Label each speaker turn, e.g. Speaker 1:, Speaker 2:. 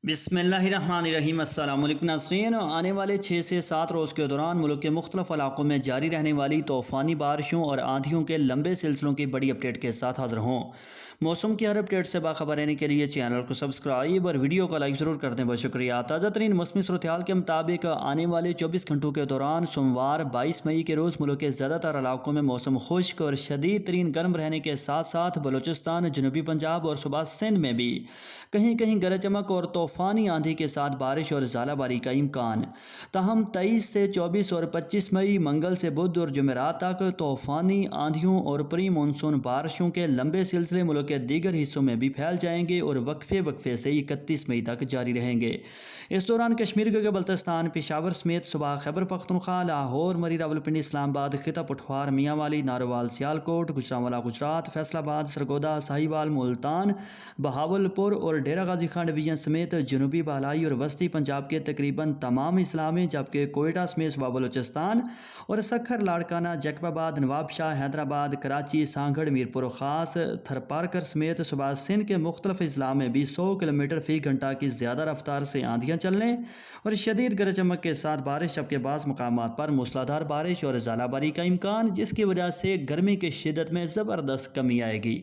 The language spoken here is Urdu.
Speaker 1: بسم اللہ الرحمن الرحیم۔ السلام علیکم ناظرین، آنے والے 6 سے 7 روز کے دوران ملک کے مختلف علاقوں میں جاری رہنے والی طوفانی بارشوں اور آندھیوں کے لمبے سلسلوں کی بڑی اپڈیٹ کے ساتھ حاضر ہوں۔ موسم کی ہر اپڈیٹ سے باخبر رہنے کے لیے چینل کو سبسکرائب اور ویڈیو کو لائک ضرور کر دیں، بہت شکریہ۔ تازہ ترین موسمی صورتحال کے مطابق آنے والے 24 گھنٹوں کے دوران سوموار 22 مئی کے روز ملک کے زیادہ تر علاقوں میں موسم خشک اور شدید ترین گرم رہنے کے ساتھ ساتھ بلوچستان، جنوبی پنجاب اور صوبہ سندھ میں بھی کہیں کہیں گرج چمک اور طوفانی آندھی کے ساتھ بارش اور ژالہ باری کا امکان۔ تاہم 23 سے 24 اور 25 مئی منگل سے بدھ اور جمعرات تک طوفانی آندھیوں اور پری مونسون بارشوں کے لمبے سلسلے ملک کے دیگر حصوں میں بھی پھیل جائیں گے اور وقفے سے 31 مئی تک جاری رہیں گے۔ اس دوران کشمیر کے بلتستان، پشاور سمیت صوبہ خیبر پختونخوا، لاہور، مری راولپنڈی، اسلام آباد، خطہ پٹھوار، میاں والی، ناروال، سیالکوٹ، گوجرانوالہ گجرات، فیصل آباد، سرگودا، ساہیوال، ملتان، بہاولپور اور ڈیرہ غازی خان ڈویژن سمیت جنوبی بالائی اور وسطی پنجاب کے تقریباً تمام اضلاع میں، جبکہ کوئٹہ سمیت صوبہ بلوچستان اور سکھر، لاڑکانہ، جیکب آباد، نواب شاہ، حیدرآباد، کراچی، سانگھڑ، میرپور خاص، تھرپارکر سمیت صوبہ سندھ کے مختلف اضلاع میں بھی 100 کلومیٹر فی گھنٹہ کی زیادہ رفتار سے آندھیاں چلنے اور شدید گرج چمک کے ساتھ بارش، جبکہ بعض مقامات پر موسلادھار بارش اور ژالہ باری کا امکان، جس کی وجہ سے گرمی کی شدت میں زبردست کمی آئے گی۔